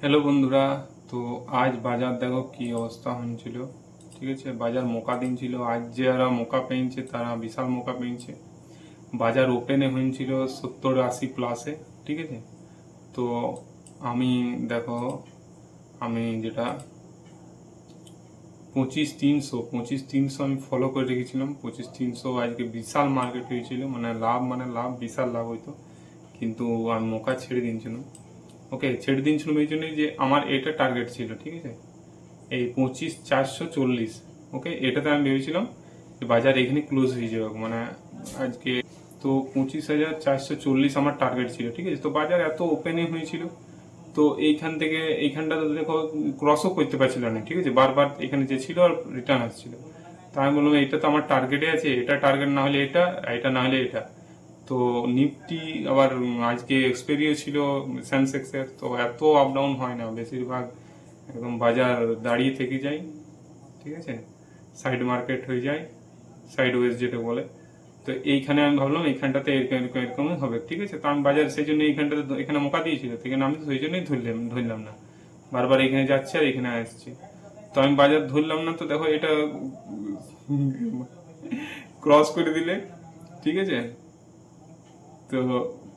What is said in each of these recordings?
Hello বন্ধুরা। তো আজ বাজার দেখো কি অবস্থা হয়েছিল। ঠিক আছে, বাজার মোকা দিন ছিল। আজ যারা মোকা পেয়েছে তারা বিশাল মোকা পেয়েছে। বাজার ওপেনে হয়েছিল 70-80 প্লাসে। ঠিক আছে। তো আমি দেখো, আমি যেটা 25-300 আমি ফলো করে রেখেছিলাম। 25-300 আজকে বিশাল মার্কেট হয়েছিল, মানে লাভ বিশাল লাভ হইতো। কিন্তু আমি মোকা ছেড়ে দিয়েছিলাম। ওকে, ছেড়ে দিয়েছিলাম এই জন্যই যে আমার এটা টার্গেট ছিল। ঠিক আছে, এই 25,440। ওকে, এটাতে আমি ভেবেছিলাম যে বাজার এখানে ক্লোজ হয়ে যাবে, মানে আজকে। তো 25,440 আমার টার্গেট ছিল। ঠিক আছে, তো বাজার এত ওপেনে হয়েছিল। তো এইখানটা তো দেখো ক্রসও করতে পারছিল না। ঠিক আছে, বারবার এখানে যে ছিল আর রিটার্ন আসছিল। তো আমি বললাম এটা তো আমার টার্গেটে আছে, এটা টার্গেট না হলে এটা, এটা না হলে এটা। তো নিফটি আবার আজকে এক্সপেরিও ছিল সেন্সেক্সের, তো এত আপ ডাউন হয় না বেশিরভাগ, একদম বাজার দাঁড়িয়ে থেকে যায়। ঠিক আছে, সাইড মার্কেট হয়ে যায়, সাইড ওয়েজ যেটা বলে। তো এইখানে আমি ভাবলাম এইখানটাতে এরকম এরকম এরকমই হবে। ঠিক আছে, তো আমি বাজার সেই জন্য এইখানটাতে এখানে মোকা দিয়েছিল, তো এখানে আমি তো সেই জন্যই ধরলাম না। বারবার এখানে যাচ্ছে আর এখানে আসছে। তো আমি বাজার ধরলাম না। তো দেখো এটা ক্রস করে দিলে। ঠিক আছে, তো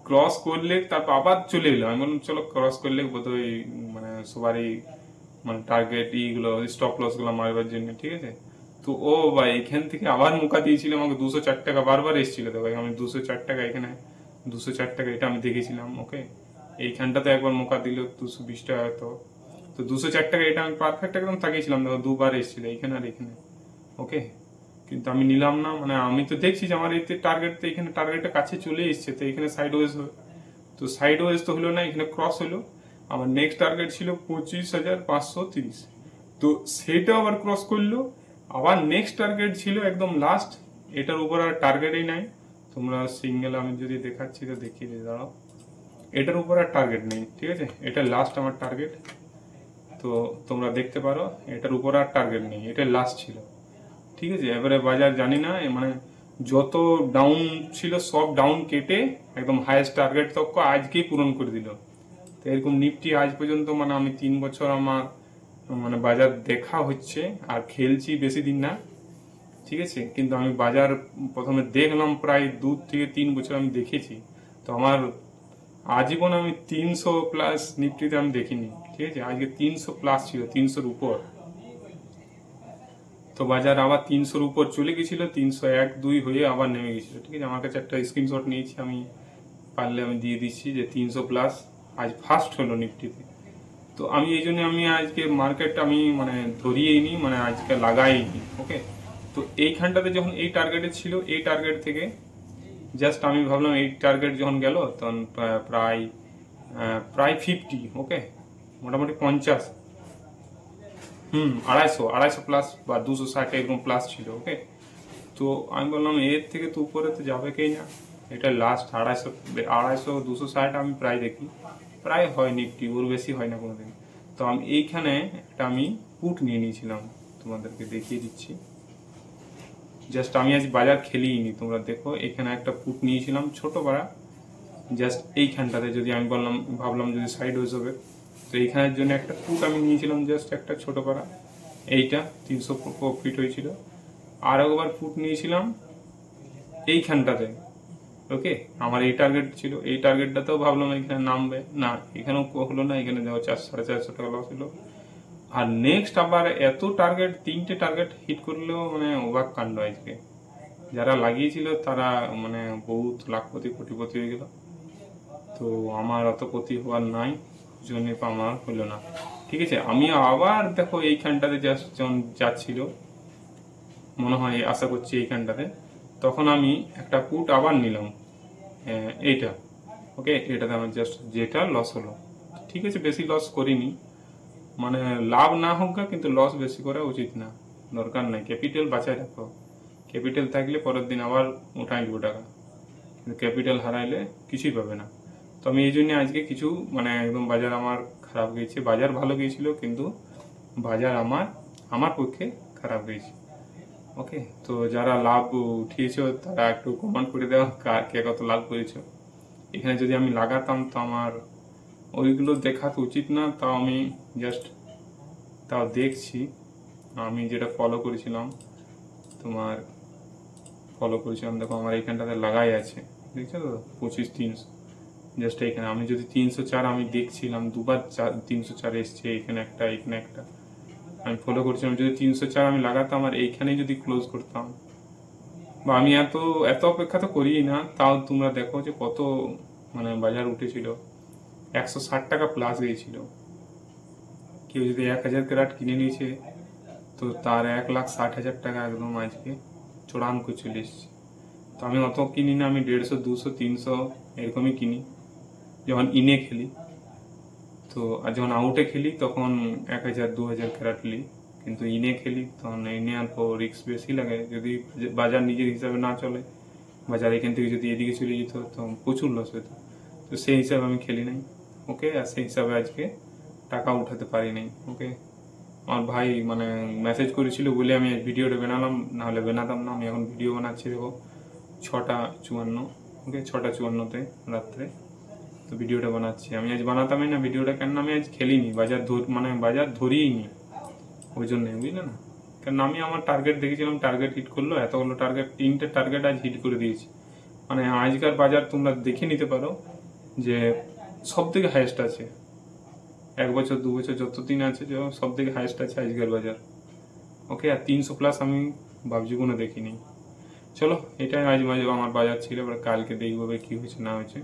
ক্রস করলে তারপর আবার চলে এলো। আমি বললাম চলো ক্রস করলে বোধহয় মানে সবারই মানে টার্গেট ইগুলো স্টপ লস গুলো মারবার জন্য। ঠিক আছে, তো ও ভাই এখান থেকে আবার মুখা দিয়েছিল আমাকে 204 টাকা, বারবার এসেছিল। তো ভাই আমি 204 টাকা, এখানে 204 টাকা এটা আমি দেখেছিলাম। ওকে, এইখানটাতে একবার মুখা দিল 220 টাকা। তো তো 204 টাকা এটা আমি পারফেক্ট একদম তাকিয়েছিলাম, দেখো দুবার এসেছিল এখানে আর এখানে। ওকে, কিন্তু আমি নিলাম না। মানে আমি তো দেখছি যে আমার এতে টার্গেট, তো এখানে টার্গেটের কাছে চলে এসছে, তো এখানে সাইড ওয়েজ হবে। তো সাইড ওয়েজ তো হলো না, এখানে ক্রস হলো। আমার নেক্সট টার্গেট ছিল 25,530। তো সেটা আবার ক্রস করলো। আবার নেক্সট টার্গেট ছিল একদম লাস্ট, এটার উপর আর টার্গেটই নাই। তোমরা সিঙ্গেল আমি যদি দেখাচ্ছি তো দেখিয়ে দিয়ে দাঁড়াও, এটার উপর আর টার্গেট নেই। ঠিক আছে, এটা লাস্ট আমার টার্গেট। তো তোমরা দেখতে পারো এটার উপর আর টার্গেট নেই, এটা লাস্ট ছিল। ঠিক আছে, এবারে বাজার জানি না মানে যত ডাউন ছিল সব ডাউন কেটে একদম হাইয়েস্ট টার্গেট তক আজকেই পূরণ করে দিল। তো এরকম নিফটি আজ পর্যন্ত, মানে আমি 3 বছর আমার মানে বাজার দেখা হচ্ছে আর খেলছি বেশি দিন না। ঠিক আছে, কিন্তু আমি বাজার প্রথমে দেখলাম প্রায় 2 থেকে 3 বছর আমি দেখেছি। তো আমার আজীবন আমি 300 প্লাস নিফটিতে আমি দেখিনি। ঠিক আছে, আজকে 300 প্লাস ছিল, 300-র উপর। তো বাজার আবার 300-র উপর চলে গেছিল, 301-2 হয়ে আবার নেমে গেছিল। ঠিক আছে, আমার কাছে একটা স্ক্রিনশট নিয়েছি, আমি পারলে আমি দিয়ে দিচ্ছি যে 300 প্লাস আজ ফার্স্ট হলো নিফটিতে। তো আমি এই জন্য আমি আজকে মার্কেট আমি মানে ধরিয়েই নি, মানে আজকে লাগাইনি। ওকে, তো এইখানটাতে যখন এই টার্গেটে ছিল, এই টার্গেট থেকে জাস্ট আমি ভাবলাম এই টার্গেট যখন গেল তখন প্রায় প্রায় 50। ওকে, মোটামুটি 50, 250 প্লাস বা 260 এরকম প্লাস ছিল। ওকে, তো আমি বললাম এর থেকে তো উপরে তো যাবে কেই না। এটা লাস্ট 260 আমি প্রায় দেখি, প্রায় হয় নিফটি, ওর বেশি হয় না কোনোদিন। তো আমি এইখানে একটা আমি পুট নিয়ে নিয়েছিলাম, তোমাদেরকে দেখিয়ে দিচ্ছি। জাস্ট আমি আজ বাজার খেলিনি, তোমরা দেখো এখানে একটা পুট নিয়েছিলাম ছোট পাড়া। জাস্ট এইখানটাতে যদি আমি ভাবলাম যদি সাইড ওয়েজ হবে, তো এইখানের জন্য একটা পুট আমি নিয়েছিলাম, জাস্ট একটা ছোট পাড়া। এইটা 300 প্রফিট হয়েছিল। আর একবার পুট নিয়েছিলাম এইখানটাতে। ওকে, আমার এই টার্গেট ছিল, এই টার্গেটটাতেও ভাবলাম এখানে নামবে না, এখানেও হলো না, এখানে দেখো 400-450 টাকা লস হলো। আর নেক্সট আবার এত টার্গেট, 3টে টার্গেট হিট করলেও মানে অবাক কাণ্ড আজকে। যারা লাগিয়েছিল তারা মানে বহুত লাখপতি কোটিপতি হয়ে গেল। তো আমার অত ক্ষতি হওয়ার নাই, জন্য আমার হলো না। ঠিক আছে, আমি আবার দেখো এইখানটাতে জাস্ট যখন যাচ্ছিল, মনে হয় আশা করছি এইখানটাতে, তখন আমি একটা পুট আবার নিলাম, এইটা। ওকে, এটাতে আমার জাস্ট যেটা লস হলো। ঠিক আছে, বেশি লস করিনি, মানে লাভ না হোক গা, কিন্তু লস বেশি করা উচিত না, দরকার নাই। ক্যাপিটাল বাঁচায় রাখো, ক্যাপিটাল থাকলে পরের দিন আবার উঠাই দেবো টাকা, কিন্তু ক্যাপিটাল হারাইলে কিছুই পাবে না। তো আমি এই জন্য আজকে কিছু মানে একদম বাজার আমার খারাপ গিয়েছে, বাজার ভালো গিয়েছিল কিন্তু বাজার আমার আমার পক্ষে খারাপ গিয়েছে। ওকে, তো যারা লাভ উঠিয়েছো তারা একটু কমেন্ট করে দেওয়া কে কত লাভ করেছো। এখানে যদি আমি লাগাতাম তো আমার ওইগুলো দেখা তো উচিত না, তাও আমি জাস্ট তাও দেখছি। আমি যেটা ফলো করেছিলাম দেখো আমার এইখানটাতে লাগাই আছে, দেখছো তো 25-300, জাস্ট এইখানে আমি যদি 304 আমি দেখছিলাম দুবার 304 এসছে, এখানে একটা আমি ফলো করছিলাম। যদি 304 আমি লাগাতাম আর এইখানেই যদি ক্লোজ করতাম, বা আমি এত এত অপেক্ষা তো করিই না, তাও তোমরা দেখো যে কত মানে বাজার উঠেছিল, 160 টাকা প্লাস গিয়েছিল। কেউ যদি 1000 ক্যারেট কিনে নিয়েছে তো তার 1,60,000 টাকা একদম আজকে চড়ান করে চলে এসছে। তো আমি অত কিনি না, আমি 150, 200, 300 এরকমই কিনি যখন ইনে খেলি। তো আর যখন আউটে খেলি তখন 1000, 2000 ক্যারেট নিই, কিন্তু ইনে খেলি তখন ইনে অল্প রিস্ক বেশি লাগে। যদি বাজার নিজের হিসাবে না চলে, বাজার এখান থেকে যদি এদিকে চলে যেত তো প্রচুর লস হতো। তো সেই হিসাবে আমি খেলি নাই, ওকে। আর সেই হিসাবে আজকে টাকা উঠাতে পারি নাই, ওকে। আমার ভাই মানে মেসেজ করেছিল বলে আমি ভিডিওটা বানালাম, নাহলে বানাতাম না। আমি এখন ভিডিও বানাচ্ছি, দেখো 6:54, ওকে, 6:54-তে রাত্রে। তো ভিডিওটা বানাচ্ছি, আমি আজ বানাতামই না ভিডিওটা, কেন আমি আজ খেলিনি, বাজার ধরিই নি, ওই জন্যে, বুঝলে না। কারণ আমি আমার টার্গেট দেখেছিলাম, টার্গেট হিট করলো, এতগুলো টার্গেট, 3টে টার্গেট আজ হিট করে দিয়েছি। মানে আজকার বাজার তোমরা দেখে নিতে পারো যে সব থেকে হাইয়েস্ট আছে, 1 বছর 2 বছর যত দিন আছে সব থেকে হাইয়েস্ট আছে আজকের বাজার, ওকে। আর 300+ আমি ভাবছি কোনো দেখিনি। চলো, এটাই আজ মাঝে আমার বাজার ছিল। এবার কালকে দেখবো কি হয়েছে না হয়েছে,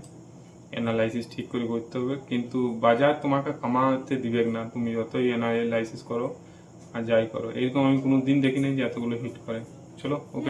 অ্যানালাইসিস ঠিক করে করতে হবে। কিন্তু বাজার তোমাকে কামাতে দিবে না, তুমি যতই অ্যানালাইসিস করো আর যাই করো। এরকম আমি কোনো দিন দেখিনি যে এতগুলো হিট করে। চলো, ওকে।